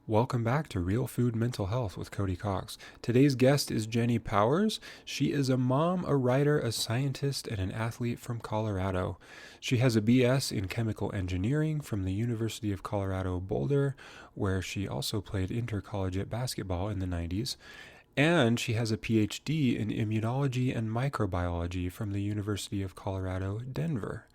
Welcome back to Real Food Mental Health with Cody Cox. Today's guest is Jenny Powers. She is a mom, a writer, a scientist, and an athlete from Colorado. She has a BS in chemical engineering from the University of Colorado Boulder, where she also played intercollegiate basketball in the 90s. And she has a PhD in immunology and microbiology from the University of Colorado, Denver.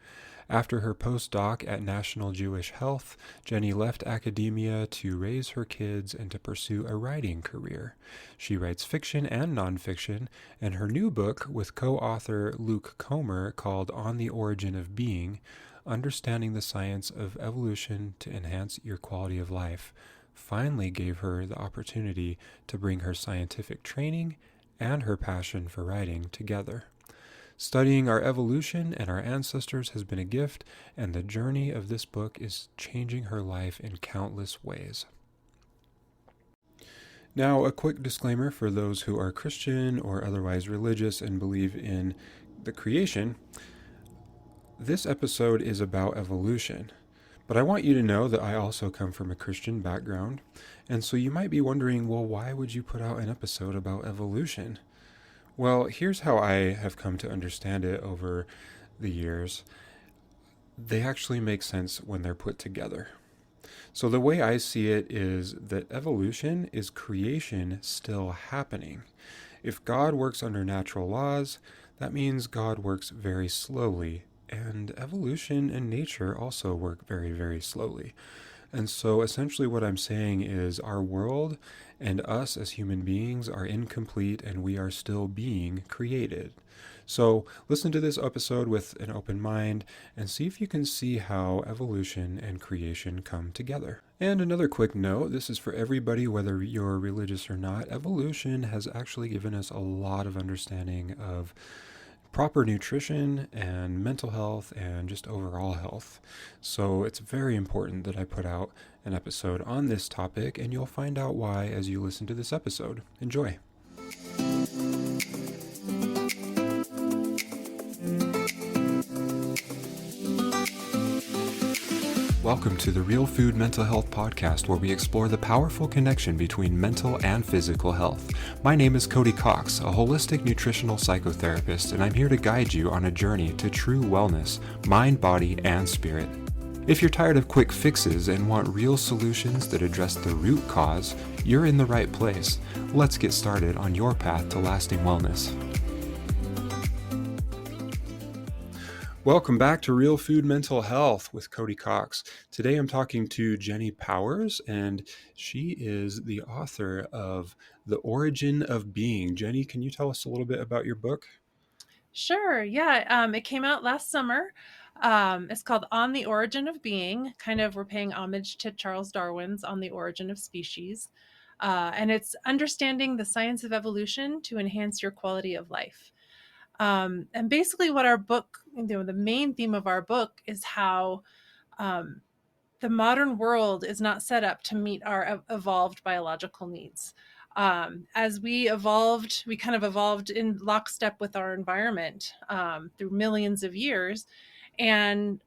After her postdoc at National Jewish Health, Jenny left academia to raise her kids and to pursue a writing career. She writes fiction and nonfiction, and her new book with co-author Luke Comer called On the Origin of Being, Understanding the Science of Evolution to Enhance Your Quality of Life, finally gave her the opportunity to bring her scientific training and her passion for writing together. Studying our evolution and our ancestors has been a gift, and the journey of this book is changing her life in countless ways. Now, a quick disclaimer for those who are Christian or otherwise religious and believe in the creation. This episode is about evolution, but I want you to know that I also come from a Christian background, and so you might be wondering, well, why would you put out an episode about evolution? Well, here's how I have come to understand it over the years. They actually make sense when they're put together. So the way I see it is that evolution is creation still happening. If God works under natural laws, that means God works very slowly, and evolution and nature also work very, very slowly. And so essentially what I'm saying is our world and us as human beings are incomplete and we are still being created. So listen to this episode with an open mind and see if you can see how evolution and creation come together. And another quick note, this is for everybody, whether you're religious or not. Evolution has actually given us a lot of understanding of proper nutrition and mental health and just overall health. So it's very important that I put out an episode on this topic, and you'll find out why as you listen to this episode. Enjoy. Welcome to the Real Food Mental Health Podcast, where we explore the powerful connection between mental and physical health. My name is Cody Cox, a holistic nutritional psychotherapist, and I'm here to guide you on a journey to true wellness, mind, body, and spirit. If you're tired of quick fixes and want real solutions that address the root cause, you're in the right place. Let's get started on your path to lasting wellness. Welcome back to Real Food Mental Health with Cody Cox. Today I'm talking to Jenny Powers, and she is the author of The Origin of Being. Jenny, can you tell us a little bit about your book? Sure. Yeah. It came out last summer. It's called On the Origin of Being. We're paying homage to Charles Darwin's On the Origin of Species. And it's understanding the science of evolution to enhance your quality of life. And basically, what our book, the main theme of our book is how the modern world is not set up to meet our evolved biological needs. As we evolved, we kind of evolved in lockstep with our environment through millions of years. And,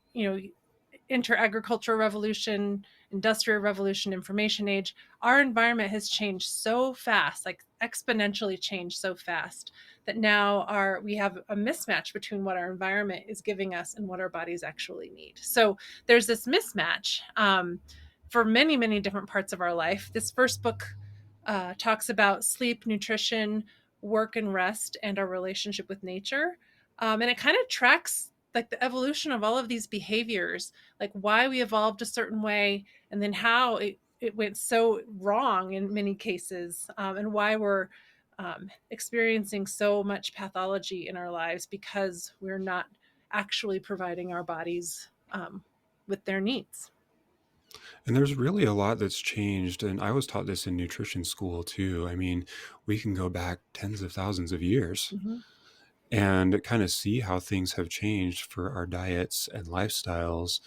enter agricultural revolution, industrial revolution, information age, our environment has changed so fast, like exponentially changed so fast, that now we have a mismatch between what our environment is giving us and what our bodies actually need. So there's this mismatch for many, many different parts of our life. This first book talks about sleep, nutrition, work and rest, and our relationship with nature. And it kind of tracks like the evolution of all of these behaviors, like why we evolved a certain way, and then how it went so wrong in many cases, and why we're experiencing so much pathology in our lives because we're not actually providing our bodies with their needs. And there's really a lot that's changed, and I was taught this in nutrition school too. I mean, we can go back tens of thousands of years Mm-hmm. and kind of see how things have changed for our diets and lifestyles.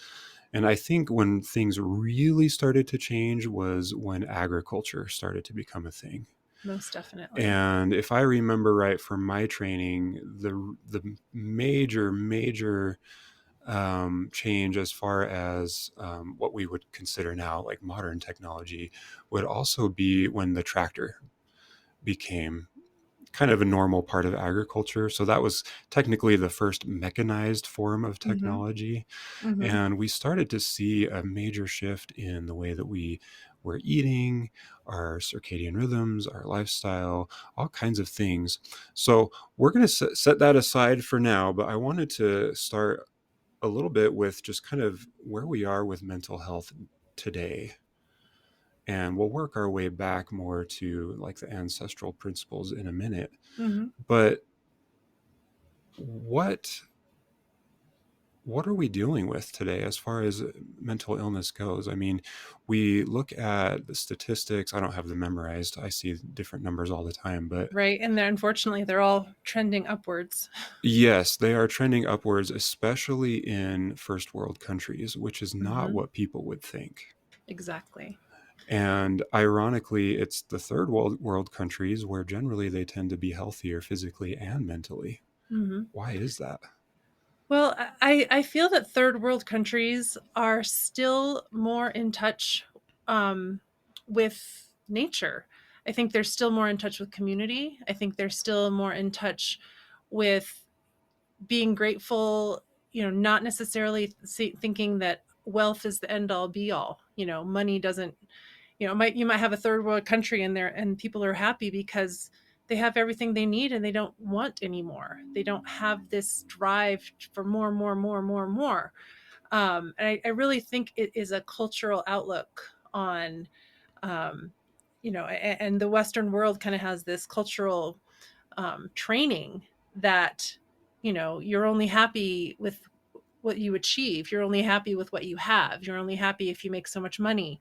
And I think when things really started to change was when agriculture started to become a thing. Most definitely. And if I remember right from my training, the major change as far as what we would consider now like modern technology would also be when the tractor became kind of a normal part of agriculture. So that was technically the first mechanized form of Mhm. technology. Mhm. And we started to see a major shift in the way that we were eating, our circadian rhythms, our lifestyle, all kinds of things. So we're going to set that aside for now, but I wanted to start a little bit with just kind of where we are with mental health today. And we'll work our way back more to like the ancestral principles in a minute. Mhm. But what what are we dealing with today as far as mental illness goes? I mean, we look at the statistics. I don't have them memorized. I see different numbers all the time, but Right, and they're unfortunately, they're all trending upwards. yes, they are trending upwards, especially in first world countries, which is not Mhm. what people would think. Exactly. And ironically, it's the third world countries where generally they tend to be healthier physically and mentally. Mhm. Why is that? Well, I feel that third world countries are still more in touch um, with nature. I think they're still more in touch with community. I think they're still more in touch with being grateful, not necessarily thinking that wealth is the end all be all. Money doesn't, you might have a third world country in there and people are happy because they have everything they need and they don't want anymore. They don't have this drive for more, more, more, more, more. And I really think it is a cultural outlook on, um, and the Western world kind of has this cultural training that you're only happy with what you achieve, you're only happy with what you have, you're only happy if you make so much money.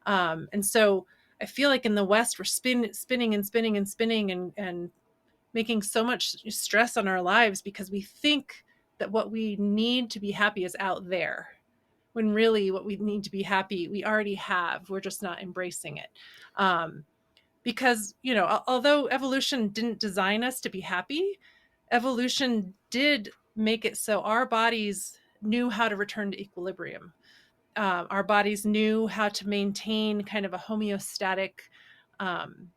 And so I feel like in the West we're spinning and spinning and spinning and making so much stress on our lives because we think that what we need to be happy is out there, when really what we need to be happy we already have, we're just not embracing it. Because although evolution didn't design us to be happy, evolution did make it so our bodies knew how to return to equilibrium. Our bodies knew how to maintain kind of a homeostatic, um,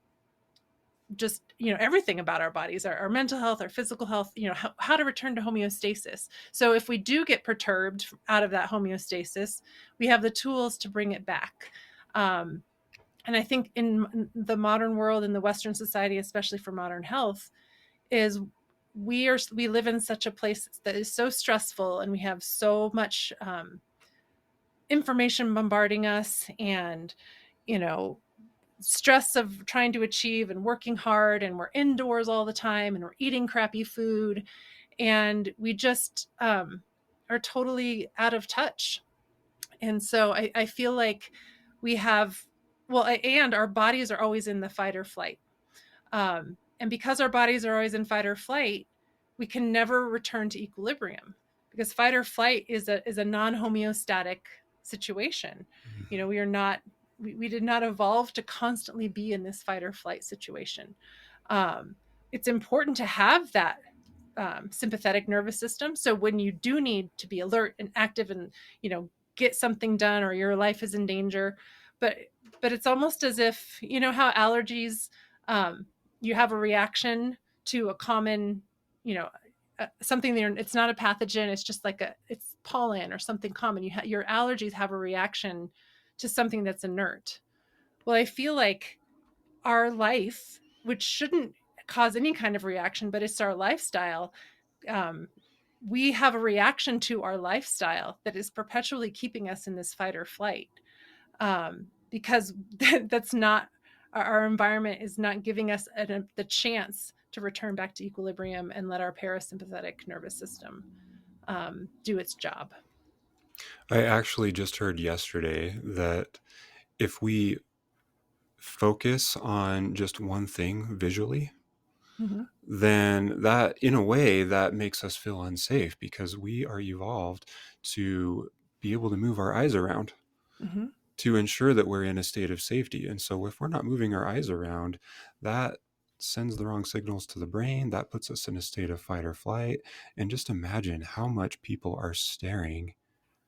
just everything about our bodies, our mental health, our physical health, how to return to homeostasis. So if we do get perturbed out of that homeostasis, we have the tools to bring it back. And I think in the modern world, in the Western society, especially for modern health, is we live in such a place that is so stressful, and we have so much information bombarding us, and you know stress of trying to achieve and working hard, and we're indoors all the time, and we're eating crappy food, and we just are totally out of touch. And so I feel like we have, well, and our bodies are always in the fight or flight. And because our bodies are always in fight or flight, we can never return to equilibrium, because fight or flight is a non homeostatic situation. We are not, we did not evolve to constantly be in this fight or flight situation. Um, it's important to have that sympathetic nervous system. So when you do need to be alert and active and get something done, or your life is in danger, but it's almost as if how allergies, um, you have a reaction to a common, something there. It's not a pathogen. It's just like it's pollen or something common. Your allergies have a reaction to something that's inert. Well, I feel like our life, which shouldn't cause any kind of reaction, but it's our lifestyle, um, we have a reaction to our lifestyle that is perpetually keeping us in this fight or flight, because that's not, our environment is not giving us the chance to return back to equilibrium and let our parasympathetic nervous system do its job. I actually just heard yesterday that if we focus on just one thing visually, Mm-hmm. then that, in a way, that makes us feel unsafe because we are evolved to be able to move our eyes around Mm-hmm. to ensure that we're in a state of safety. And so if we're not moving our eyes around, that sends the wrong signals to the brain. That puts us in a state of fight or flight. And just imagine how much people are staring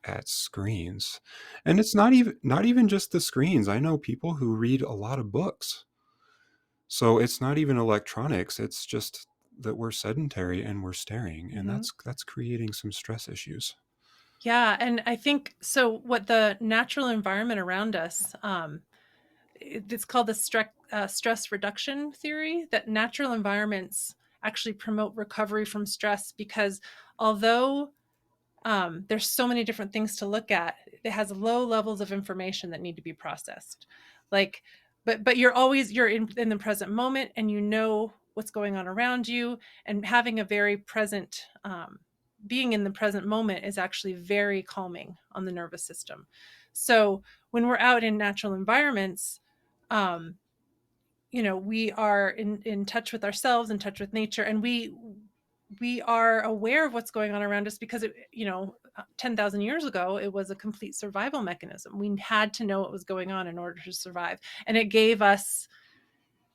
at screens. And it's not even just the screens. I know people who read a lot of books. So it's not even electronics. It's just that we're sedentary and we're staring, and Mhm. that's creating some stress issues. Yeah, and I think so what the natural environment around us, it's called the stress reduction theory, that natural environments actually promote recovery from stress because although there's so many different things to look at. It has low levels of information that need to be processed. Like, but you're in the present moment and you know what's going on around you, and having a very present being in the present moment is actually very calming on the nervous system. So when we're out in natural environments, um, we are in touch with ourselves, in touch with nature, and we are aware of what's going on around us because 10,000 years ago it was a complete survival mechanism. We had to know what was going on in order to survive, and it gave us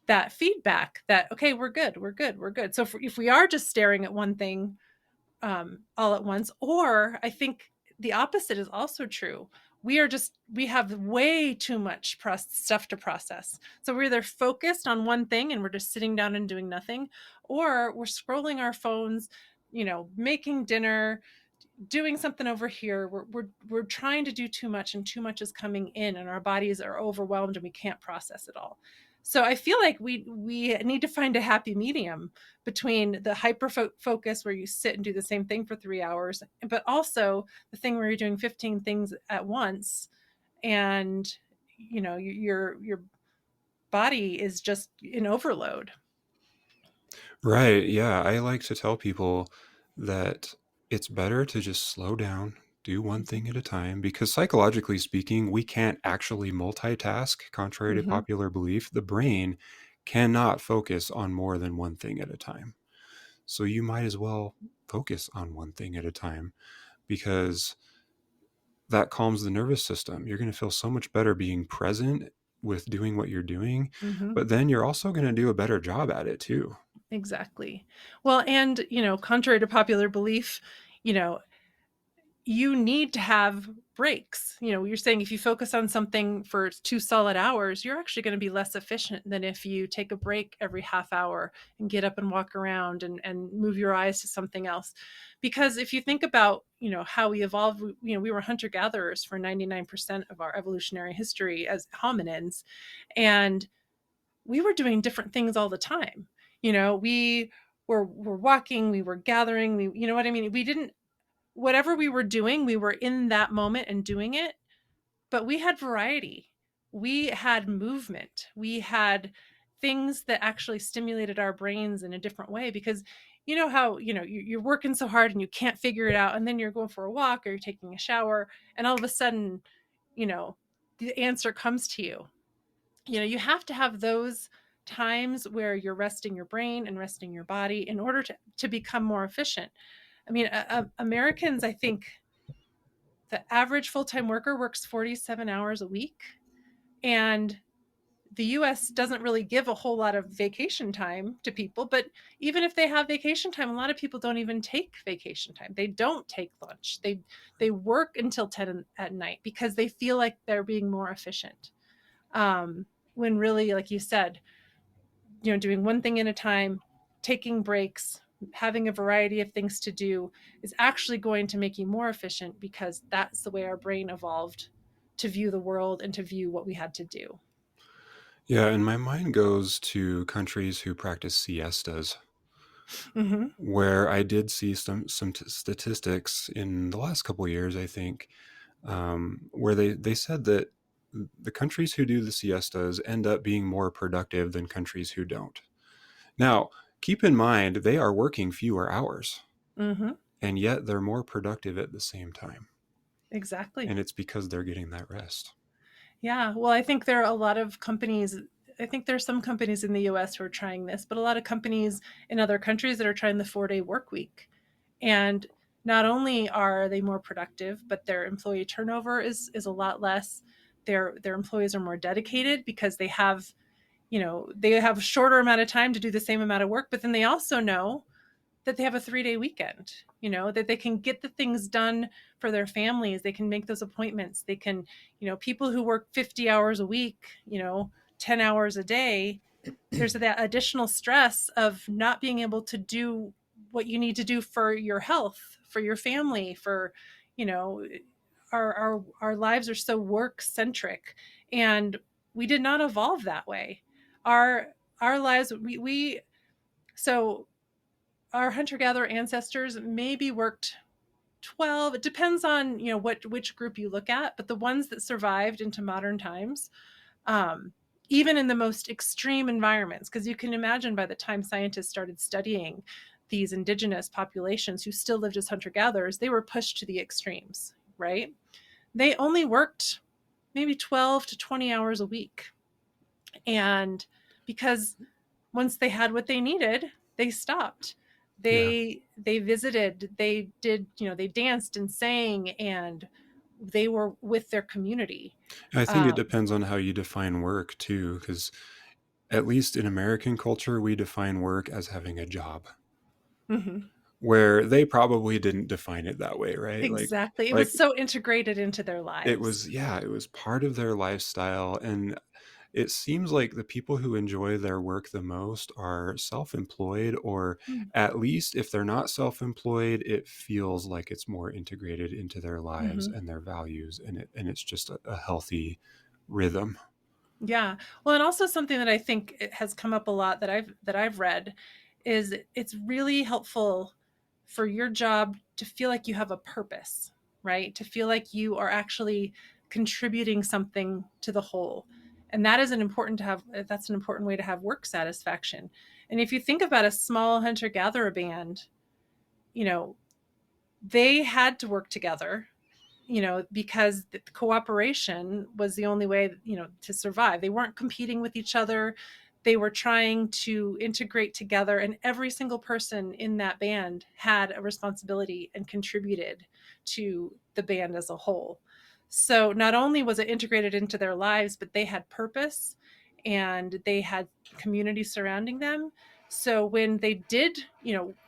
that feedback that okay, we're good, we're good, we're good. So if we are just staring at one thing all at once. Or I think the opposite is also true. We have way too much stuff to process. So we're either focused on one thing and we're just sitting down and doing nothing, or we're scrolling our phones, making dinner, doing something over here. We're trying to do too much, and too much is coming in, and our bodies are overwhelmed and we can't process it all. So I feel like we need to find a happy medium between the hyper focus where you sit and do the same thing for 3 hours, but also the thing where you're doing 15 things at once, and your body is just in overload. Right. Yeah. I like to tell people that it's better to just slow down, do one thing at a time, because psychologically speaking, we can't actually multitask. Contrary to Mm-hmm. popular belief, the brain cannot focus on more than one thing at a time. So you might as well focus on one thing at a time because that calms the nervous system. You're going to feel so much better being present with doing what you're doing, Mm-hmm. but then you're also going to do a better job at it too. Exactly. Well, and contrary to popular belief, you know, you need to have breaks. You're saying if you focus on something for 2 solid hours, you're actually going to be less efficient than if you take a break every half hour and get up and walk around and move your eyes to something else. Because if you think about, how we evolved, we were hunter gatherers for 99% of our evolutionary history as hominins. And we were doing different things all the time. We were walking, we were gathering, you know what I mean? We didn't Whatever we were doing, we were in that moment and doing it, but we had variety. We had movement. We had things that actually stimulated our brains in a different way because you know how, you're working so hard and you can't figure it out, and then you're going for a walk or you're taking a shower, and all of a sudden, you know, the answer comes to you. You have to have those times where you're resting your brain and resting your body in order to become more efficient. I mean, Americans, I think the average full time worker works 47 hours a week. And the US doesn't really give a whole lot of vacation time to people. But even if they have vacation time, a lot of people don't even take vacation time. They don't take lunch. They work until 10 at night because they feel like they're being more efficient. When really, like you said, doing one thing at a time, taking breaks, having a variety of things to do is actually going to make you more efficient because that's the way our brain evolved to view the world and to view what we had to do. Yeah, and my mind goes to countries who practice siestas, Mm-hmm. where I did see some statistics in the last couple of years, I think, where they said that the countries who do the siestas end up being more productive than countries who don't. Now, keep in mind they are working fewer hours, Mm-hmm. and yet they're more productive at the same time, Exactly. and it's because they're getting that rest. Yeah. Well, I think there are a lot of companies. I think there's some companies in the US who are trying this, but a lot of companies in other countries that are trying the 4-day work week. And not only are they more productive, but their employee turnover is a lot less. Their employees are more dedicated because they have they have a shorter amount of time to do the same amount of work, but then they also know that they have a 3-day weekend, that they can get the things done for their families. They can make those appointments. They can, people who work 50 hours a week, 10 hours a day, there's that additional stress of not being able to do what you need to do for your health, for your family, for, you know, our lives are so work centric, and we did not evolve that way. Our our lives, we so our hunter gatherer ancestors maybe worked 12, it depends on which group you look at, but the ones that survived into modern times, um, even in the most extreme environments, because you can imagine by the time scientists started studying these indigenous populations who still lived as hunter gatherers, they were pushed to the extremes, right? They only worked maybe 12 to 20 hours a week. And because once they had what they needed, they stopped. Yeah. They visited, they did, they danced and sang, and they were with their community. I think it Um, depends on how you define work too, because at least in American culture, we define work as having a job, mhm. where they probably didn't define it that way, right? Exactly. It Like was so integrated into their it lives. was, yeah, it was part of their lifestyle. And it seems like the people who enjoy their work the most are self-employed, or Mm. at least if they're not self-employed, it feels like it's more integrated into their lives Mhm. and their values, and it's just a healthy rhythm. Yeah. Well, and also something that I think it has come up a lot that I've read is it's really helpful for your job to feel like you have a purpose, right? To feel like you are actually contributing something to the whole. And that is an important to have that's an important way to have work satisfaction. And if you think about a small hunter gatherer band, you know, they had to work together, because the cooperation was the only way, to survive. They weren't competing with each other. They were trying to integrate together, and every single person in that band had a responsibility and contributed to the band as a whole. So not only was it integrated into their lives, but they had purpose and they had community surrounding them. So when they did,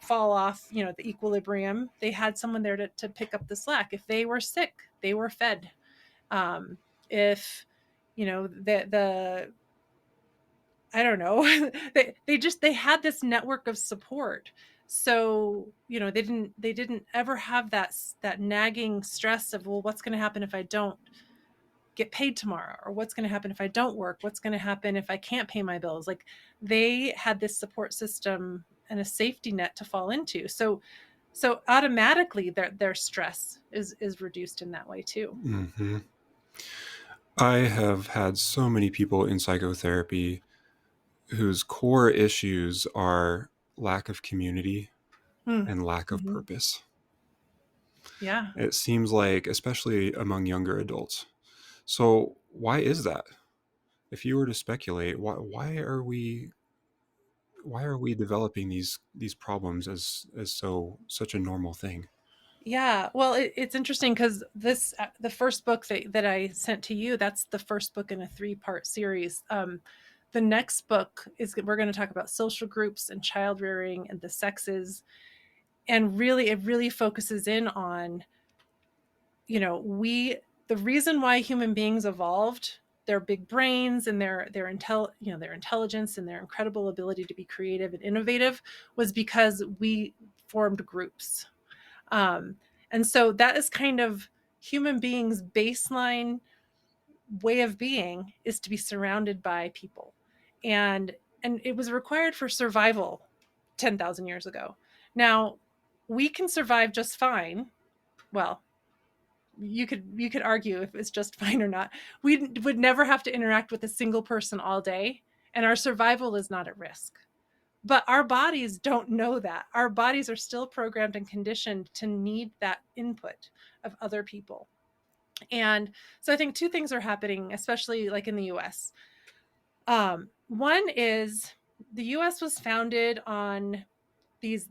fall off, the equilibrium, they had someone there to pick up the slack. If they were sick, they were fed. If, the I don't know, they had this network of support. So, they didn't ever have that nagging stress of, well, what's going to happen if I don't get paid tomorrow, or what's going to happen if I don't work, what's going to happen if I can't pay my bills. Like, they had this support system and a safety net to fall into. So automatically their stress is reduced in that way too. Hmm. I have had so many people in psychotherapy whose core issues are lack of community and lack of Mm-hmm. purpose. Yeah. It seems like, especially among younger adults. So, why is that? If you were to speculate, why are we developing these problems as such a normal thing? Yeah, well, it's interesting because the first book that I sent to you, that's the first book in a 3-part series. The next book is we're going to talk about social groups and child rearing and the sexes, and really it really focuses in on, we the reason why human beings evolved, their big brains and their intelligence and their incredible ability to be creative and innovative, was because we formed groups. um, and so that is kind of human beings baseline way of being, is to be surrounded by people. And and it was required for survival 10,000 years ago. Now, we can survive just fine. Well, you could argue if it's just fine or not. We would never have to interact with a single person all day, and our survival is not at risk. But our bodies don't know that. Our bodies are still programmed and conditioned to need that input of other people. And so I think two things are happening, especially like in the US. One is the US was founded on these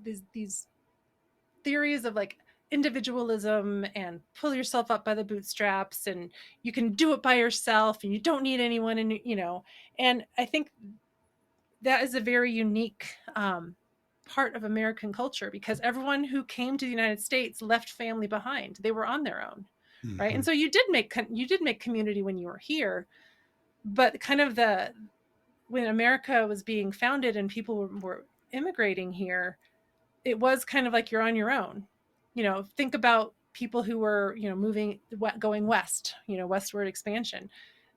theories of like individualism and pull yourself up by the bootstraps, and you can do it by yourself and you don't need anyone. And I think that is a very unique part of American culture, because everyone who came to the United States left family behind. They were on their own, right? Hmm. And so you did make community when you were here, but kind of the when America was being founded and people were immigrating here, it was kind of like you're on your own. Think about people who were, moving, going west, westward expansion.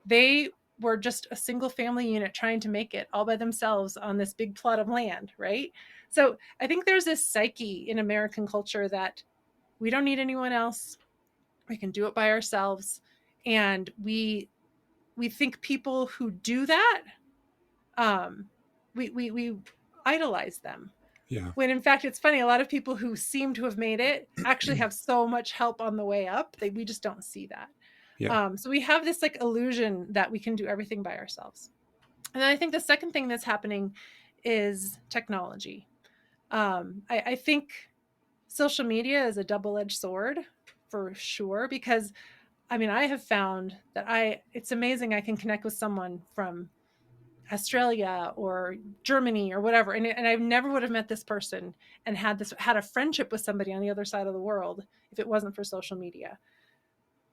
They were just a single family unit trying to make it all by themselves on this big plot of land, right? So I think there's this psyche in American culture that we don't need anyone else. We can do it by ourselves. And we think people who do that, um, we idolize them, Yeah. when in fact it's funny, a lot of people who seem to have made it actually have so much help on the way up that we just don't see that. Yeah. So we have this like illusion that we can do everything by ourselves. And then I think the second thing that's happening is technology. I think social media is a double-edged sword for sure, because I mean, I have found that it's amazing I can connect with someone from Australia or Germany or whatever, and I never would have met this person and had a friendship with somebody on the other side of the world if it wasn't for social media.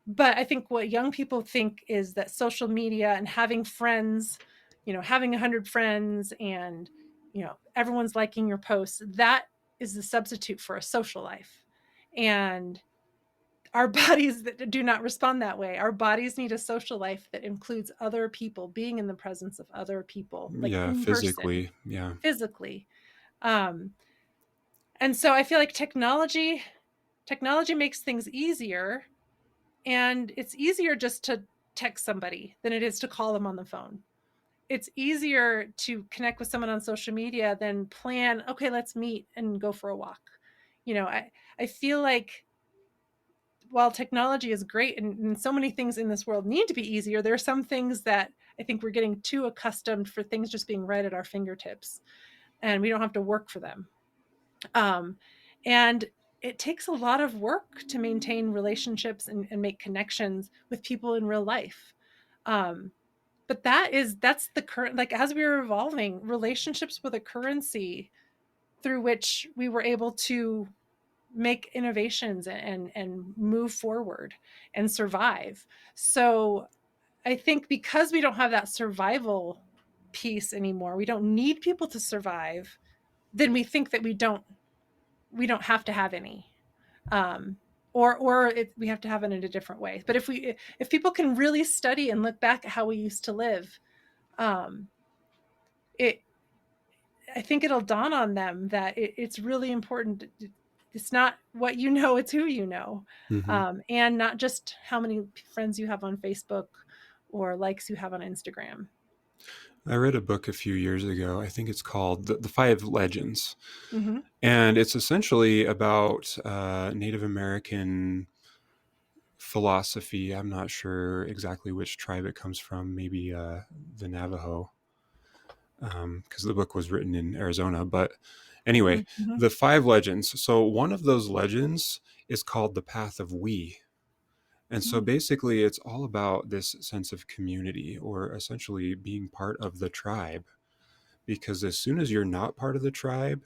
But I think what young people think is that social media and having friends, having 100 friends, and everyone's liking your posts, that is the substitute for a social life. And our bodies that do not respond that way. Our bodies need a social life that includes other people, being in the presence of other people, like Yeah. in person, Physically. Yeah. physically. Um, and so I feel like technology makes things easier, and it's easier just to text somebody than it is to call them on the phone. It's easier to connect with someone on social media than plan, okay, let's meet and go for a walk. I feel like while technology is great, and so many things in this world need to be easier, there are some things that I think we're getting too accustomed for things just being right at our fingertips, and we don't have to work for them. Um, and it takes a lot of work to maintain relationships and make connections with people in real life. Um, but that's the current, like, as we were evolving, relationships were the currency through which we were able to make innovations and move forward and survive. So I think because we don't have that survival piece anymore, we don't need people to survive, then we think that we don't have to have any. Um, we have to have it in a different way. But if people can really study and look back at how we used to live, um, it I think it'll dawn on them that it's really important. It's not what you know, it's who you know. Hmm. And not just how many friends you have on Facebook or likes you have on Instagram. I read a book a few years ago. I think it's called The Five Legends. Mm-hmm. And it's essentially about Native American philosophy. I'm not sure exactly which tribe it comes from, maybe the Navajo, because the book was written in Arizona. But anyway, Mm-hmm. the five legends. So one of those legends is called the Path of We. And so Mm-hmm. basically, it's all about this sense of community, or essentially being part of the tribe. Because as soon as you're not part of the tribe,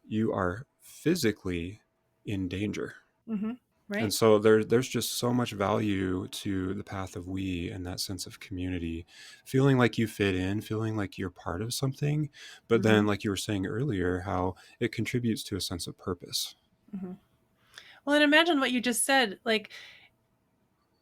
you are physically in danger. Mm-hmm. And Right. so there's just so much value to the path of we and that sense of community, feeling like you fit in, feeling like you're part of something. But Mm-hmm. then, like you were saying earlier, how it contributes to a sense of purpose. Mm-hmm. Well, and imagine what you just said. Like,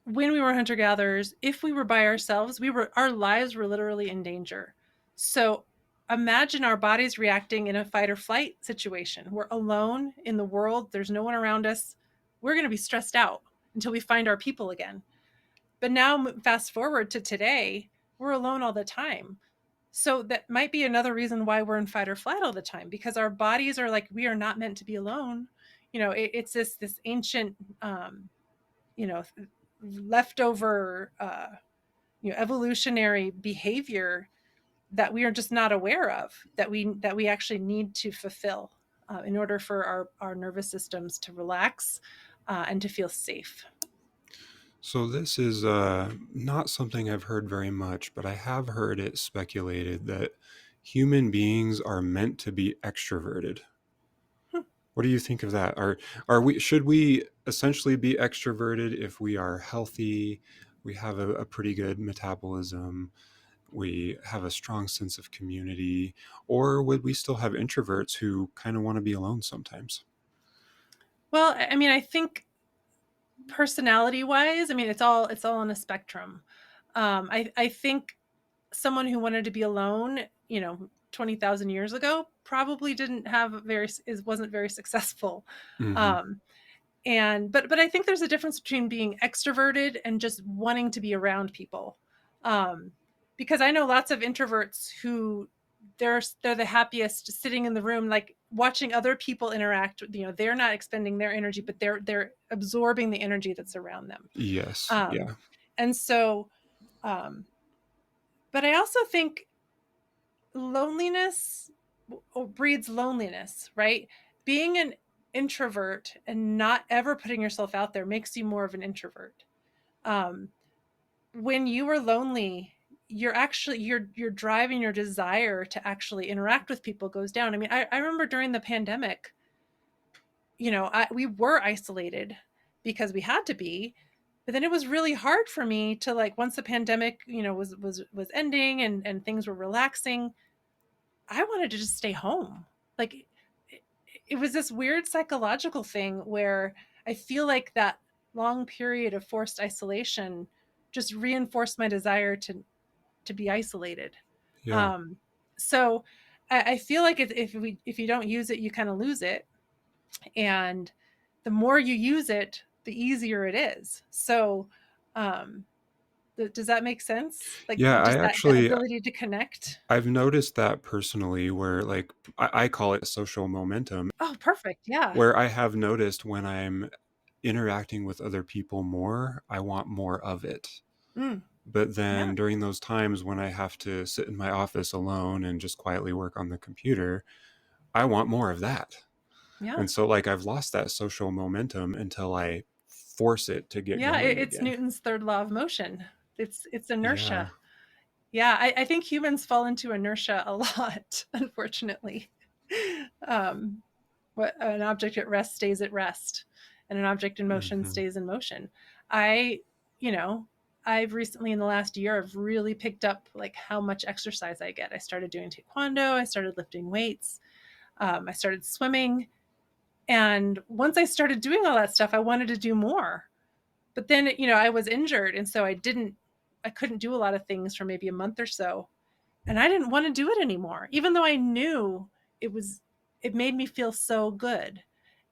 when we were hunter gatherers, if we were by ourselves, our lives were literally in danger. So imagine our bodies reacting in a fight or flight situation. We're alone in the world, there's no one around us. We're going to be stressed out until we find our people again. But now, fast forward to today, we're alone all the time. So that might be another reason why we're in fight or flight all the time, because our bodies are like, we are not meant to be alone. It's this ancient, you know, leftover, evolutionary behavior that we are just not aware of, that we actually need to fulfill in order for our nervous systems to relax and to feel safe. So this is not something I've heard very much, but I have heard it speculated that human beings are meant to be extroverted. Hmm. What do you think of that? Are we should we essentially be extroverted if we are healthy, we have a pretty good metabolism, we have a strong sense of community, or would we still have introverts who kind of want to be alone sometimes? Well, I mean, I think personality wise, I mean, it's all on a spectrum. I think someone who wanted to be alone, 20,000 years ago probably didn't have very is wasn't very successful. Mm-hmm. Um, and but I think there's a difference between being extroverted and just wanting to be around people. Um, because I know lots of introverts who they're the happiest sitting in the room, like watching other people interact. They're not expending their energy, but they're absorbing the energy that's around them. Yes. Um, Yeah. and so, um, but I also think loneliness breeds loneliness, right? Being an introvert and not ever putting yourself out there makes you more of an introvert. Um, when you are lonely, you're driving your desire to actually interact with people goes down. I mean, I remember during the pandemic, we were isolated because we had to be, but then it was really hard for me to, like, once the pandemic, was ending and things were relaxing, I wanted to just stay home. Like, it was this weird psychological thing where I feel like that long period of forced isolation just reinforced my desire to be isolated. Yeah. Um, so I feel like if you don't use it, you kind of lose it, and the more you use it, the easier it is. So, um, does that make sense? Like, Yeah, I just that actually ability to connect. I've noticed that personally where like I call it social momentum, Oh, perfect. Yeah. where I have noticed when I'm interacting with other people more, I want more of it. Mm, But yeah. then during those times when I have to sit in my office alone and just quietly work on the computer, I want more of that. Yeah. And so like I've lost that social momentum until I force it to get Yeah, going it's again. Newton's third law of motion. It's Yeah. inertia. Yeah, I think humans fall into inertia a lot, unfortunately. Um, what an object at rest stays at rest, and an object in motion Hmm. stays in motion. I, you know, I've recently in the last year I've really picked up like how much exercise I get. I started doing taekwondo. I started lifting weights. I started swimming, and once I started doing all that stuff, I wanted to do more. But then, I was injured, and so I couldn't do a lot of things for maybe a month or so, and I didn't want to do it anymore, even though I knew it was it made me feel so good.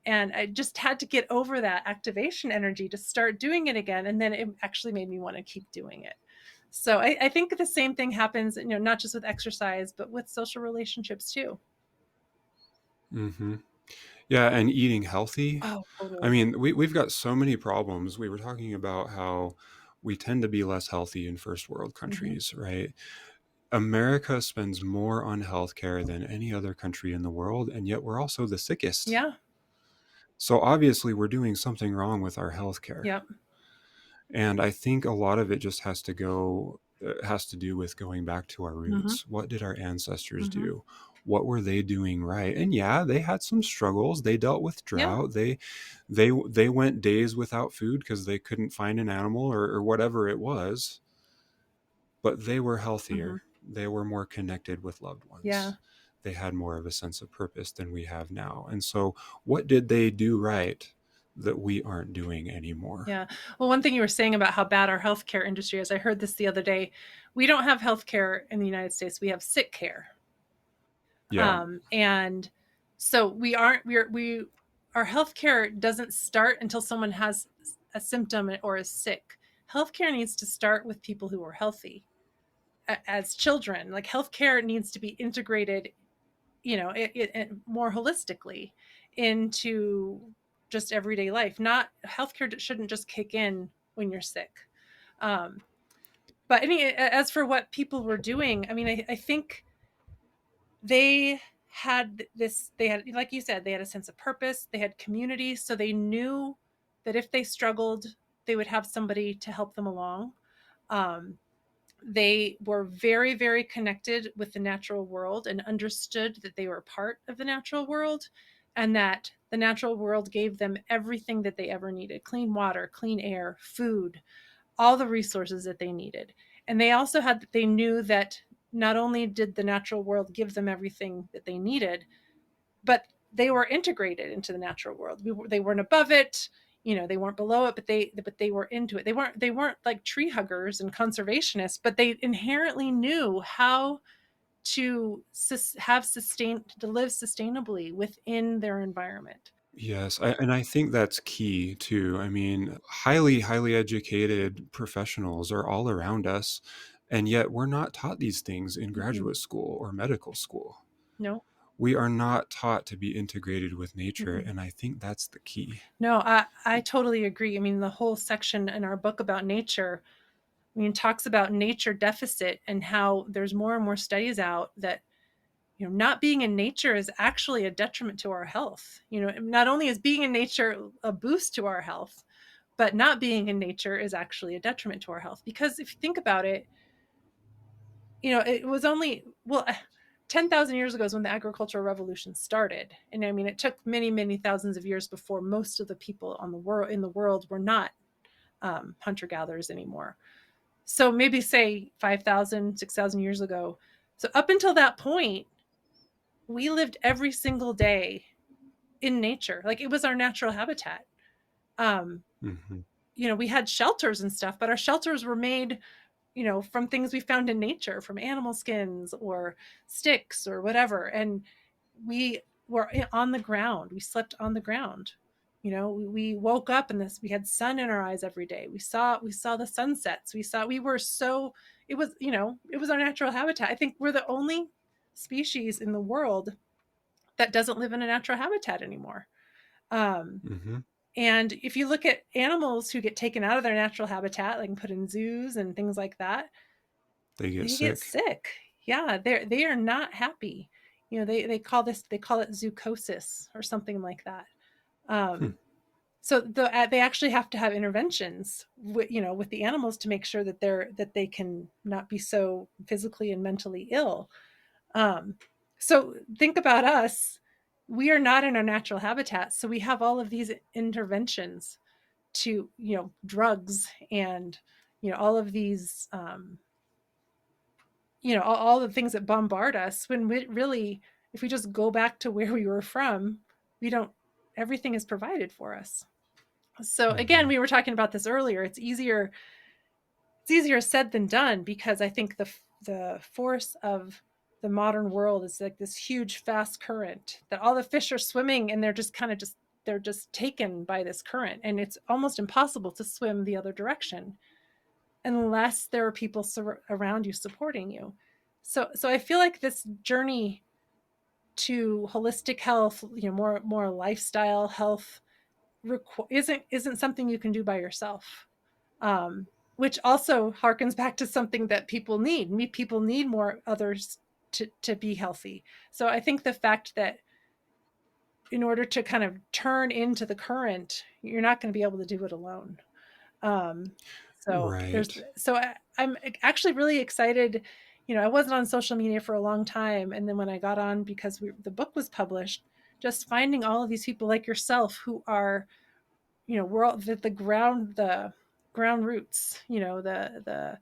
And I just had to get over that activation energy to start doing it again, and then it actually made me want to keep doing it. So I think the same thing happens, not just with exercise, but with social relationships too. Hmm. Yeah, and eating healthy. Oh, I totally. mean, we've got so many problems. We were talking about how we tend to be less healthy in first world Hmm. countries, right? America spends more on healthcare than any other country in the world, and yet we're also the sickest. Yeah. So obviously, we're doing something wrong with our healthcare. Yep. And I think a lot of it just has to do with going back to our Hmm. roots. What did our ancestors Hmm. do? What were they doing right? And yeah, they had some struggles. They dealt with Yeah. drought. They went days without food because they couldn't find an animal or whatever it was, but they were Hmm. healthier. They were more connected with loved Yeah. ones. They had more of a sense of purpose than we have now. And so, what did they do right that we aren't doing anymore? Yeah. Well, one thing you were saying about how bad our healthcare industry is, I heard this the other day. We don't have healthcare in the United States. We have sick care. Yeah. And so we aren't we our healthcare doesn't start until someone has a symptom or is sick. Healthcare needs to start with people who are healthy as children. Like, healthcare needs to be integrated, it more holistically into just everyday life. Not healthcare shouldn't just kick in when you're sick. Um, but as for what people were doing, I mean, I think they they had, like you said, they had a sense of purpose, they had community, so they knew that if they struggled, they would have somebody to help them along. um, They were very, very connected with the natural world and understood that they were part of the natural world, and that the natural world gave them everything that they ever needed: clean water, clean air, food, all the resources that they needed. And they also they knew that not only did the natural world give them everything that they needed, but they were integrated into the natural world. They weren't above it, they weren't below it, but they were into it. They weren't like tree huggers and conservationists, but they inherently knew how to have sustain to live sustainably within their environment. Yes, and I think that's key too. I mean, highly educated professionals are all around us, and yet we're not taught these things in Mm-mm. graduate school or medical school. No. We are not taught to be integrated with nature, Mm-mm. and I think that's the key. No, I totally agree. I mean, the whole section in our book about nature, I mean, talks about nature deficit and how there's more and more studies out that not being in nature is actually a detriment to our health. Not only is being in nature a boost to our health, but not being in nature is actually a detriment to our health. Because if you think about it, it was only, well, 10,000 years ago is when the agricultural revolution started. And I mean, it took many, many thousands of years before most of the people in the world were not hunter gatherers anymore. So maybe say 5,000, 6,000 years ago. So up until that point, we lived every single day in nature. Like, it was our natural habitat. Um, Hmm. we had shelters and stuff, but our shelters were made, from things we found in nature, from animal skins or sticks or whatever. And we were on the ground. We slept on the ground. We woke up and we had sun in our eyes every day. We saw the sunsets. We were so, it was our natural habitat. I think we're the only species in the world that doesn't live in a natural habitat anymore. Um, Hmm. and if you look at animals who get taken out of their natural habitat, like put in zoos and things like that, They get they get sick. sick. Yeah, they are not happy. They call it zoochosis or something like that. Hmm. Um, they actually have to have interventions with the animals to make sure that they can not be so physically and mentally ill. Um, so think about us. We are not in our natural habitat, so we have all of these interventions to, drugs and, all of these, all the things that bombard us, when we really, if we just go back to where we were from, we don't, everything is provided for us. So again, Hmm. we were talking about this earlier. It's easier said than done, because I think the force of the modern world is like this huge fast current that all the fish are swimming, and they're just taken by this current, and it's almost impossible to swim the other direction unless there are people around you supporting you. So I feel like this journey to holistic health, more lifestyle health, isn't something you can do by yourself. um, which also harkens back to something that people need. People need more others to be healthy. So I think the fact that in order to kind of turn into the current, you're not going to be able to do it alone. Um, so there's Right. so I'm actually really excited. I wasn't on social media for a long time, and then when I got on, because the book was published, just finding all of these people like yourself who are, we're all the ground roots, the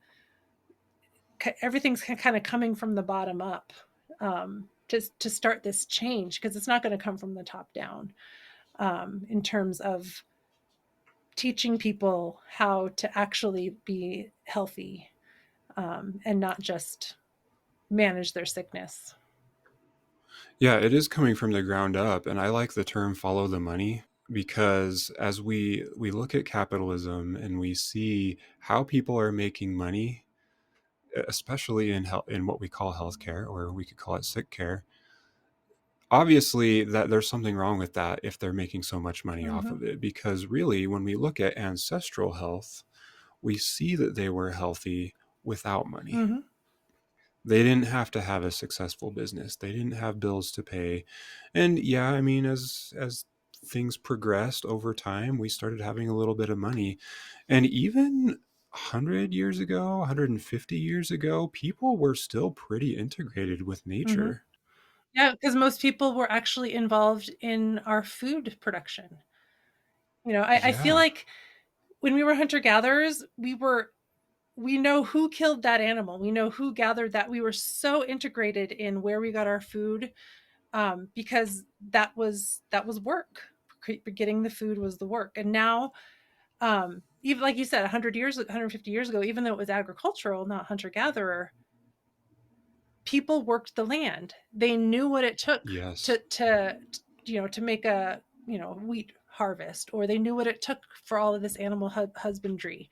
everything's kind of coming from the bottom up, to start this change, because it's not going to come from the top down, in terms of teaching people how to actually be healthy, and not just manage their sickness. Yeah, it is coming from the ground up, and I like the term "follow the money" because as we look at capitalism and we see how people are making money, especially in in what we call healthcare, or we could call it sick care. Obviously, that there's something wrong with that if they're making so much money off Mm-hmm. of it. Because really, when we look at ancestral health, we see that they were healthy without money. Mm-hmm. They didn't have to have a successful business. They didn't have bills to pay. And yeah, I mean, as things progressed over time, we started having a little bit of money. And even 100 years ago, 150 years ago, people were still pretty integrated with Mm-hmm. nature. Yeah, because most people were actually involved in our food production. I feel Yeah. like when we were hunter gatherers, we know who killed that animal. We know who gathered that. We were so integrated in where we got our food, because that was work. Getting the food was the work. And now, even like you said, 150 years ago, even though it was agricultural, not hunter gatherer, people worked the land. They knew what it took Yes. to make a wheat harvest, or they knew what it took for all of this animal husbandry.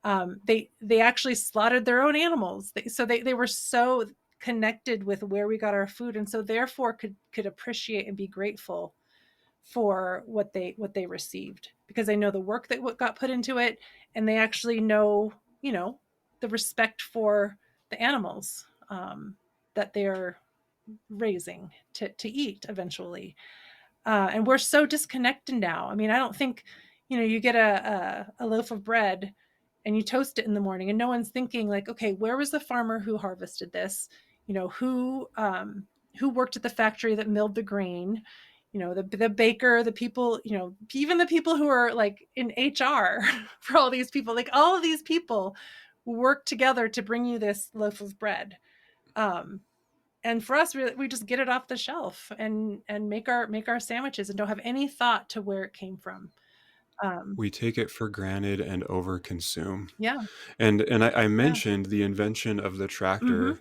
They actually slaughtered their own animals. They were so connected with where we got our food, and so therefore could appreciate and be grateful for what they received, because they know the work that what got put into it, and they actually know, the respect for the animals, that they're raising to eat eventually. And we're so disconnected now. I mean, I don't think, you get a loaf of bread and you toast it in the morning, and no one's thinking like, okay, where was the farmer who harvested this? Who worked at the factory that milled the grain? The baker, the people, even the people who are like in HR for all these people, like all of these people work together to bring you this loaf of bread. Um, and for us, we just get it off the shelf and make our sandwiches and don't have any thought to where it came from. um We take it for granted and overconsume. yeah, And I yeah. mentioned the invention of the Mm-hmm. tractor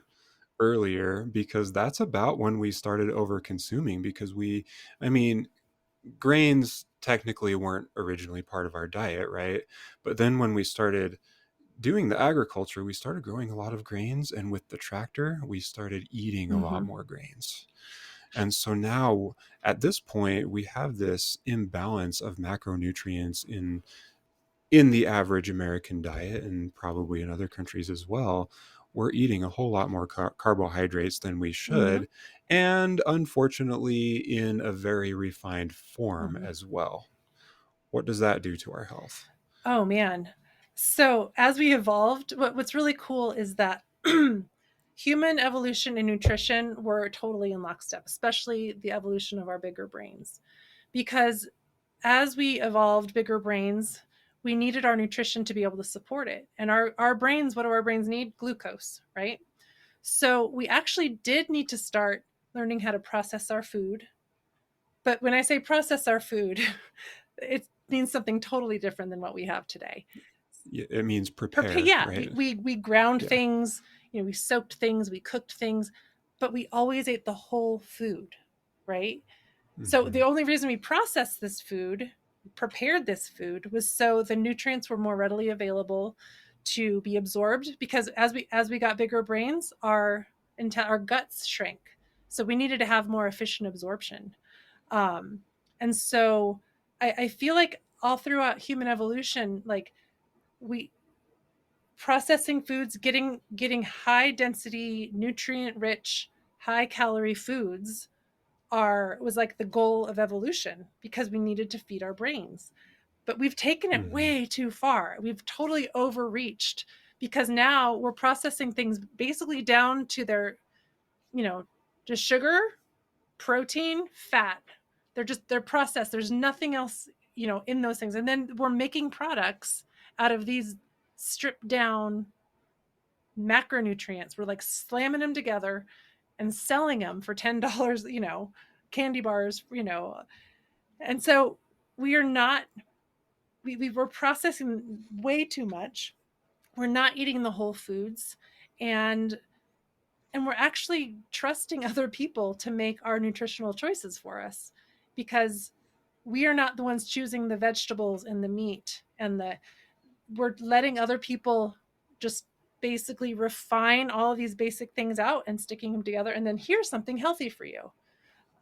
earlier because that's about when we started overconsuming because I mean, grains technically weren't originally part of our diet, right? But then when we started doing the agriculture, we started growing a lot of grains, and with the tractor, we started eating a lot Mm-hmm. more grains. And so now at this point, we have this imbalance of macronutrients in the average American diet and probably in other countries as well. We're eating a whole lot more carbohydrates than we Mm-hmm. should, and unfortunately, in a very refined form Mm-hmm. as well. What does that do to our health? Oh man. So as we evolved, what's really cool is that human evolution and nutrition were totally in lockstep, especially the evolution of our bigger brains. Because as we evolved bigger brains, we needed our nutrition to be able to support it. And our brains, what do our brains need? Glucose, right? So we actually did need to start learning how to process our food. But when I say process our food, it means something totally different than what we have today. It means prepare, Yeah, we, right? we we ground Yeah. things, we soaked things, we cooked things, but we always ate the whole food, right? So Hmm. the only reason we processed this food, prepared this food, was so the nutrients were more readily available to be absorbed, because as we got bigger brains, our guts shrank. So we needed to have more efficient absorption. Um, and so I feel like all throughout human evolution, like we processing foods, getting high density, nutrient rich, high calorie foods are was like the goal of evolution, because we needed to feed our brains. But we've taken it Hmm. way too far. We've totally overreached, because now we're processing things basically down to their, you know, just sugar, protein, fat. They're processed. There's nothing else, in those things. And then we're making products out of these stripped down macronutrients. We're like slamming them together and selling them for $10, candy bars, And so we are not, we were processing way too much. We're not eating the whole foods. And we're actually trusting other people to make our nutritional choices for us, because we are not the ones choosing the vegetables and the meat, we're letting other people just basically refine all of these basic things out and sticking them together, and then here's something healthy for you.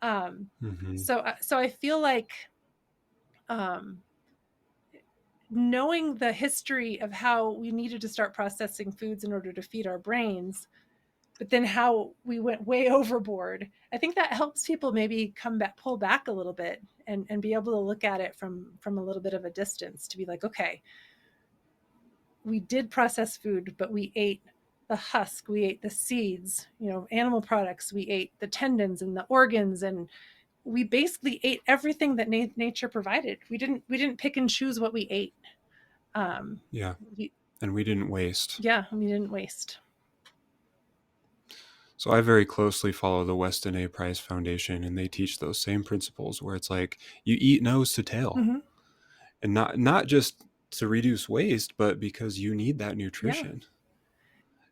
um Hmm. so I feel like, um knowing the history of how we needed to start processing foods in order to feed our brains, but then how we went way overboard, I think that helps people maybe come back, pull back a little bit, and be able to look at it from a little bit of a distance, to be like, okay, we did process food, but we ate the husk, we ate the seeds, animal products, we ate the tendons and the organs, and we basically ate everything that nature provided. We didn't pick and choose what we ate. Um, Yeah. we, And we didn't waste. yeah, we didn't waste. So I very closely follow the Weston A. Price Foundation, and they teach those same principles where it's like you eat nose to tail, Mm-hmm. and not just to reduce waste, but because you need that Yeah. nutrition.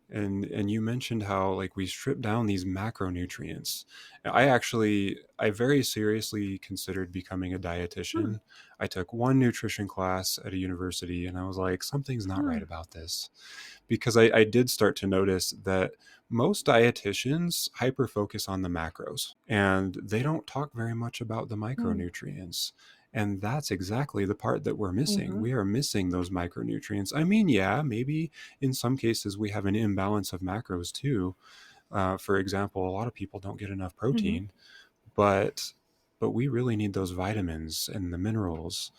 And you mentioned how like we strip down these macronutrients. I very seriously considered becoming a Hmm. dietitian. I took one nutrition class at a university, and I was like, something's not Hmm. right about this, because I did start to notice that most dietitians hyper focus on the macros and they don't talk very much about the Hmm. micronutrients. And that's exactly the part that we're missing. Mm-hmm. We are missing those micronutrients. I mean, yeah, maybe in some cases we have an imbalance of macros too. For example, a lot of people don't get enough Mm-hmm. protein, but we really need those vitamins and the minerals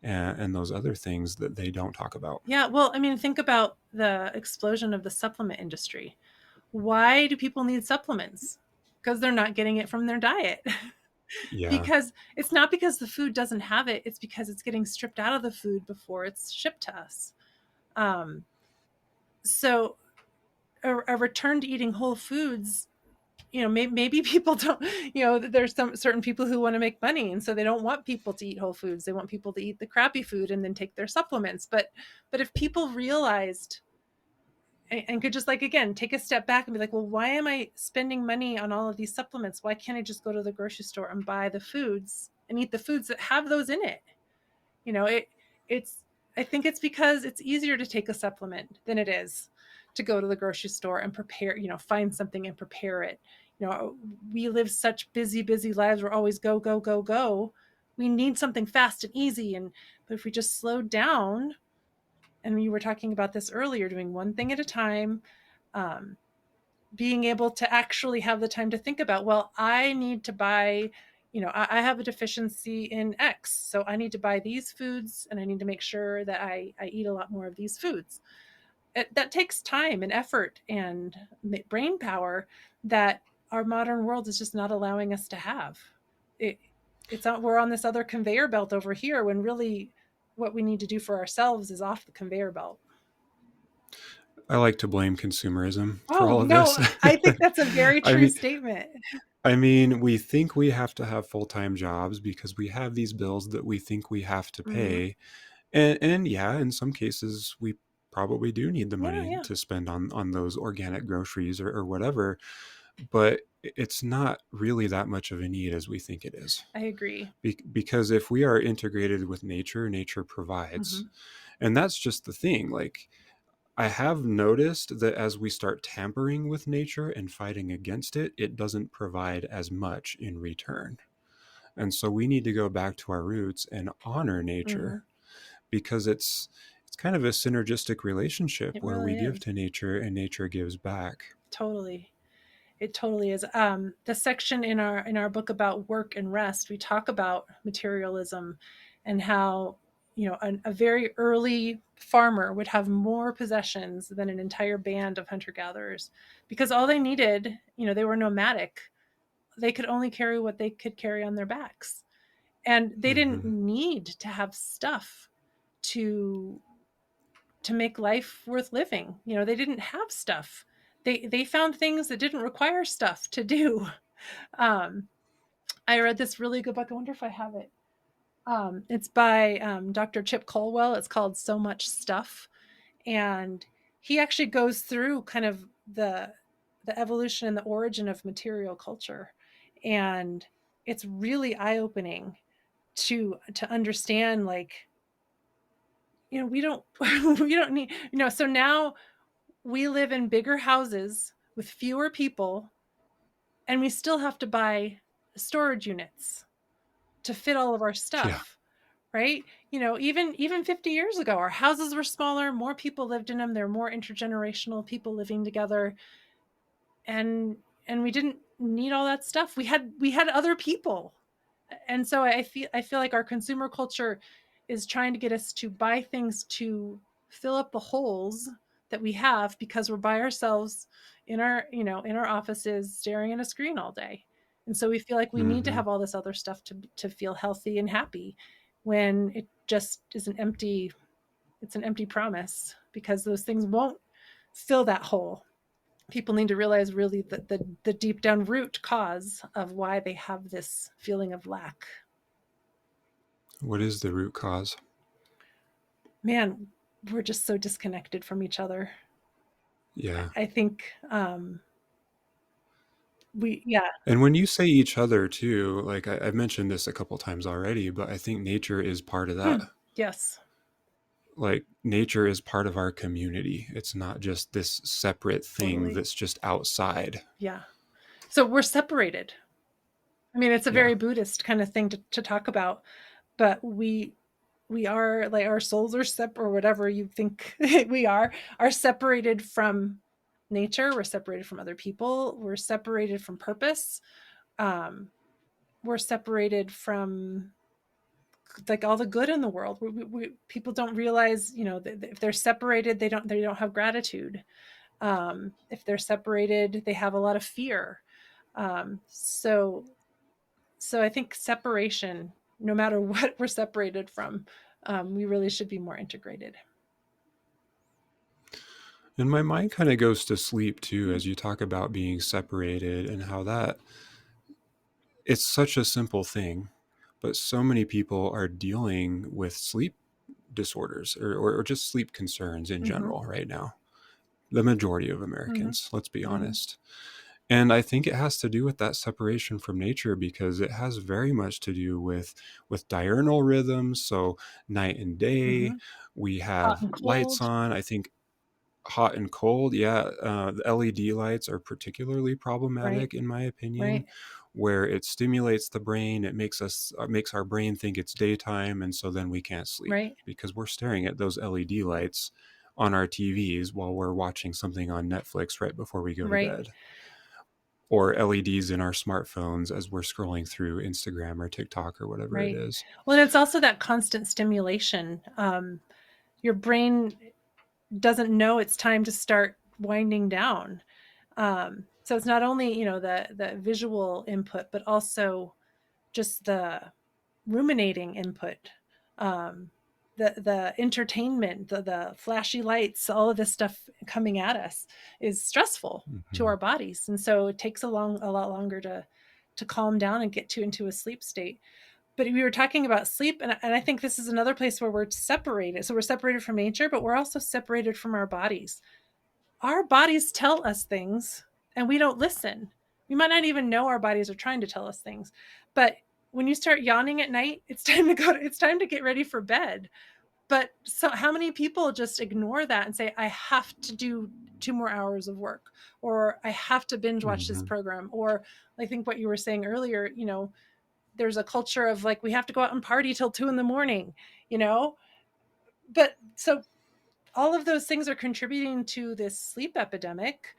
and those other things that they don't talk about. Yeah. Well, I mean, think about the explosion of the supplement industry. Why do people need supplements? Because they're not getting it from their diet. Yeah. Because it's not because the food doesn't have it, it's because it's getting stripped out of the food before it's shipped to us. Um, so a return to eating whole foods, maybe people don't, there's some certain people who want to make money, and so they don't want people to eat whole foods. They want people to eat the crappy food and then take their supplements. But if people realized and could just, like, again, take a step back and be like, well, why am I spending money on all of these supplements? Why can't I just go to the grocery store and buy the foods and eat the foods that have those in it? You know, it's I think it's because it's easier to take a supplement than it is to go to the grocery store and prepare, find something and prepare it. We live such busy lives. We're always go, go, go, go. We need something fast and easy. But if we just slowed down, and we were talking about this earlier, doing one thing at a time, um, being able to actually have the time to think about, well, I need to buy, I have a deficiency in X, so I need to buy these foods, and I need to make sure that I eat a lot more of these foods. That takes time and effort and brain power that our modern world is just not allowing us to have. It, it's not, we're on this other conveyor belt over here, when really what we need to do for ourselves is off the conveyor belt. I like to blame consumerism for Oh, all of no, this. I think that's a very I true mean, statement. we think we have to have full-time jobs because we have these bills that we think we have to Mm-hmm. pay. And yeah, in some cases we probably do need the Yeah, money yeah, to spend on those organic groceries or whatever, but it's not really that much of a need as we think it is. I agree. Because if we are integrated with nature, nature provides. Mm-hmm. And that's just the thing. Like, I have noticed that as we start tampering with nature and fighting against it, it doesn't provide as much in return. And so we need to go back to our roots and honor Mm-hmm. nature, because it's kind of a synergistic relationship It where we really give is. to nature and nature gives back. Totally. It totally is. The section in our book about work and rest, we talk about materialism and how, a very early farmer would have more possessions than an entire band of hunter gatherers, because all they needed, they were nomadic. They could only carry what they could carry on their backs, and they didn't Hmm. need to have stuff to make life worth living. They didn't have stuff. They found things that didn't require stuff to do. Um, I read this really good book. I wonder if I have it. It's by Dr. Chip Colwell. It's called So Much Stuff, and he actually goes through kind of the evolution and the origin of material culture, and it's really eye opening to understand, like, we don't we don't need, so now we live in bigger houses with fewer people, and we still have to buy storage units to fit all of our Yeah. stuff, right? Even 50 years ago, our houses were smaller, more people lived in them, there were more intergenerational people living together, and we didn't need all that stuff. We had other people. And so I feel like our consumer culture is trying to get us to buy things to fill up the holes that we have because we're by ourselves in our, in our offices staring at a screen all day. And so we feel like we need to Mm-hmm. have all this other stuff to feel healthy and happy, when it just is an empty promise, because those things won't fill that hole. People need to realize really the deep down root cause of why they have this feeling of lack. What is the root cause? Man, we're just so disconnected from each other. Yeah. I think yeah. And when you say each other too, like I've mentioned this a couple times already, but I think nature is part of that. Hmm. Yes, Like nature is part of our community. It's not just this separate thing totally. that's just outside. Yeah. So we're separated. I mean, it's a Yeah. very Buddhist kind of thing to talk about, but we are, like, our souls are separate, or whatever you think we are separated from nature. We're separated from other people. We're separated from purpose. Um, we're separated from, like, all the good in the world. People don't realize, that if they're separated, they don't have gratitude. If they're separated, they have a lot of fear. So I think separation, no matter what we're separated from, we really should be more integrated. And my mind kind of goes to sleep too as you talk about being separated and how that it's such a simple thing, but so many people are dealing with sleep disorders or just sleep concerns in Mm-hmm. general right now. The majority of Mm-hmm. Americans, let's be Mm-hmm. honest. And I think it has to do with that separation from nature because it has very much to do with diurnal rhythms. So night and day, Mm-hmm. we Hot have and lights cold. on. I think hot and cold, yeah. The LED lights are particularly Right. problematic in my opinion, Right. where it stimulates the brain. It makes our brain think it's daytime, and so then we can't sleep Right. because we're staring at those LED lights on our TVs while we're watching something on Netflix right before we go to Right. bed, or LEDs in our smartphones as we're scrolling through Instagram or TikTok or whatever it Right. is. Well, and it's also that constant stimulation. Your brain doesn't know it's time to start winding down. So it's not only, the visual input, but also just the ruminating input, um, the entertainment, the flashy lights, all of this stuff coming at us is stressful to Mm-hmm. our bodies, and so it takes a lot longer to calm down and get into a sleep state. But we were talking about sleep, and I think this is another place where we're separated. So we're separated from nature, but we're also separated from our bodies. Our bodies tell us things, and we don't listen. We might not even know our bodies are trying to tell us things. But when you start yawning at night, it's time to get ready for bed. But so how many people just ignore that and say, I have to do 2 more hours of work, or I have to binge watch this Mm-hmm. program, or I think what you were saying earlier, there's a culture of, like, we have to go out and party till 2 in the morning, you know? But so all of those things are contributing to this sleep epidemic,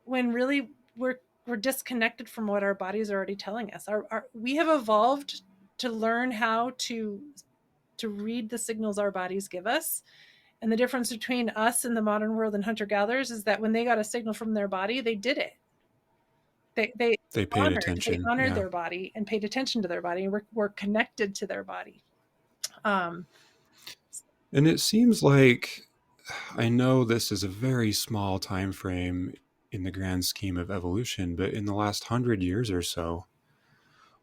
when really we're disconnected from what our bodies are already telling us. We have evolved to learn how to read the signals our bodies give us. And the difference between us and the modern world and hunter gatherers is that when they got a signal from their body, they did it. They They paid they attention. honored Yeah. their body and paid attention to their body, and were connected to their body. Um, And it seems like I know this is a very small time frame in the grand scheme of evolution, but in the last 100 years or so,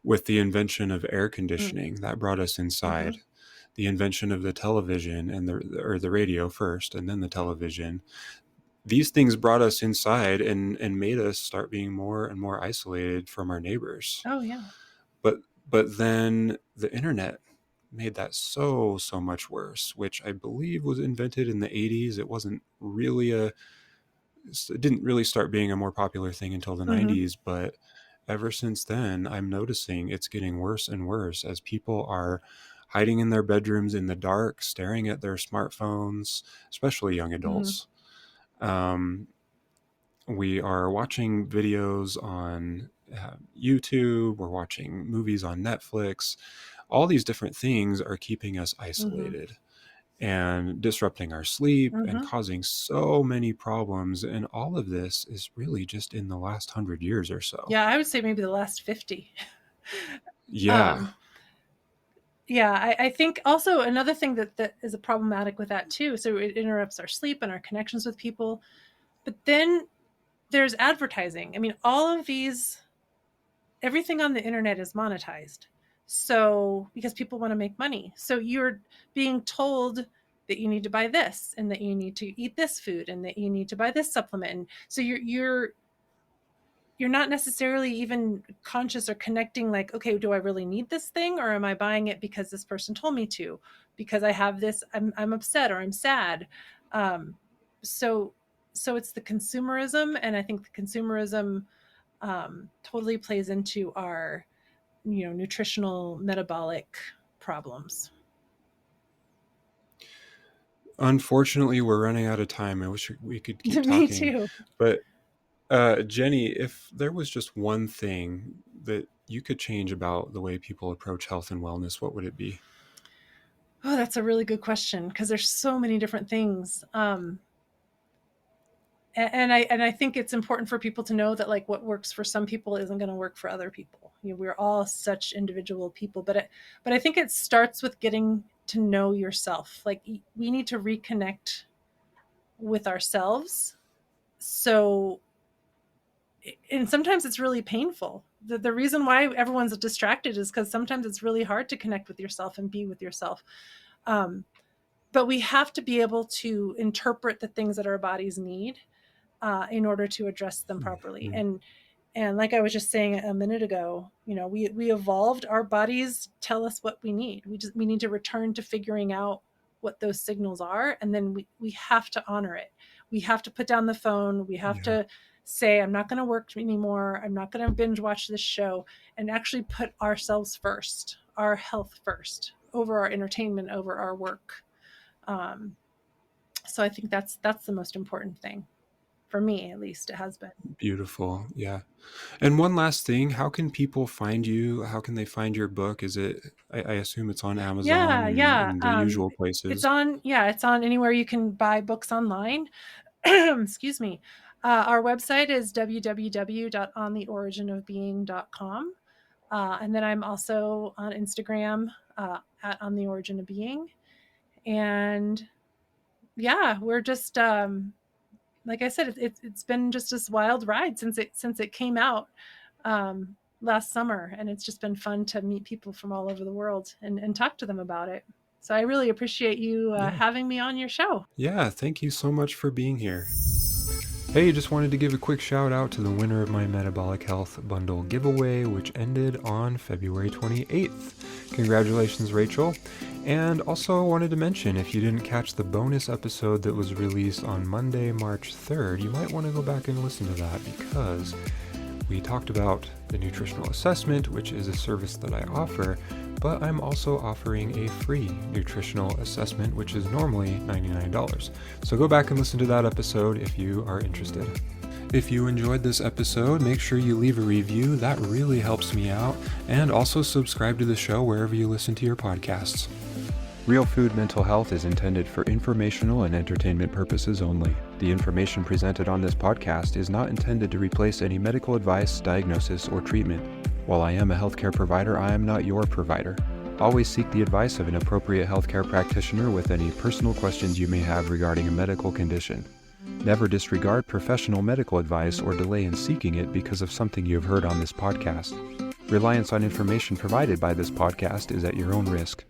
with the invention of air mm, conditioning that brought us mhm. inside, the invention of the television and the radio first, and then the television, these things brought us inside and made us start being more and more isolated from our neighbors. Oh yeah. But but then the internet made that so much worse, which I believe was invented in the 80s. It didn't really start being a more popular thing until the Hmm. 90s, but ever since then I'm noticing it's getting worse and worse as people are hiding in their bedrooms in the dark, staring at their smartphones, especially young Hmm. adults. Um, we are watching videos on YouTube, we're watching movies on Netflix. All these different things are keeping us Hmm. isolated. and disrupting our sleep and Mhm. causing so many problems. And all of this is really just in the last 100 years or so. Yeah, I would say maybe the last 50. Yeah. um, yeah, I think also another thing that is a problematic with that too. So it interrupts our sleep and our connections with people. But then there's advertising. I mean, all of these, everything on the internet is monetized. So because people want to make money. So you're being told that you need to buy this and that you need to eat this food and that you need to buy this supplement. And so you're not necessarily even conscious or connecting like, okay, do I really need this thing, or am I buying it because this person told me to, because I have this, I'm upset or I'm sad. um, so so it's the consumerism, and I think the consumerism totally plays into our nutritional metabolic problems. Unfortunately, we're running out of time. I wish we could keep Me talking. too. But Jenny, if there was just one thing that you could change about the way people approach health and wellness, what would it be? Oh, that's a really good question, because there's so many different things. And I think it's important for people to know that like what works for some people isn't going to work for other people. We're all such individual people, but I think it starts with getting to know yourself. Like we need to reconnect with ourselves. So, and sometimes it's really painful. The reason why everyone's distracted is because sometimes it's really hard to connect with yourself and be with yourself. um, but we have to be able to interpret the things that our bodies need in order to address them properly. Mhm. And like I was just saying a minute ago, we evolved. Our bodies tell us what we need. We need to return to figuring out what those signals are, and then we have to honor it. We have to put down the phone. We have Yeah, to say, I'm not going to work anymore. I'm not going to binge watch this show, and actually put ourselves first, our health first, over our entertainment, over our work. Um, so I think that's the most important thing for me, at least. It has been. beautiful. Yeah. And one last thing, how can people find you? How can they find your book? Is it, I assume it's on Amazon Yeah, yeah. and the usual It's places. on, yeah, it's on anywhere you can buy books online. Excuse me. Our website is www.ontheoriginofbeing.com. And then I'm also on Instagram at On the Origin of Being. And yeah, we're just like I said, it's been just this wild ride since it came out last summer, and it's just been fun to meet people from all over the world and talk to them about it. So I really appreciate you Yeah. having me on your show. Yeah. Thank you so much for being here. Hey, just wanted to give a quick shout out to the winner of my Metabolic Health Bundle giveaway, which ended on February 28th. Congratulations, Rachel. And also wanted to mention, if you didn't catch the bonus episode that was released on Monday, March 3rd, you might want to go back and listen to that, because we talked about the nutritional assessment, which is a service that I offer, but I'm also offering a free nutritional assessment, which is normally $99. So go back and listen to that episode if you are interested. If you enjoyed this episode, make sure you leave a review. That really helps me out. And also subscribe to the show wherever you listen to your podcasts. Real Food Mental Health is intended for informational and entertainment purposes only. The information presented on this podcast is not intended to replace any medical advice, diagnosis, or treatment. While I am a healthcare provider, I am not your provider. Always seek the advice of an appropriate healthcare practitioner with any personal questions you may have regarding a medical condition. Never disregard professional medical advice or delay in seeking it because of something you have heard on this podcast. Reliance on information provided by this podcast is at your own risk.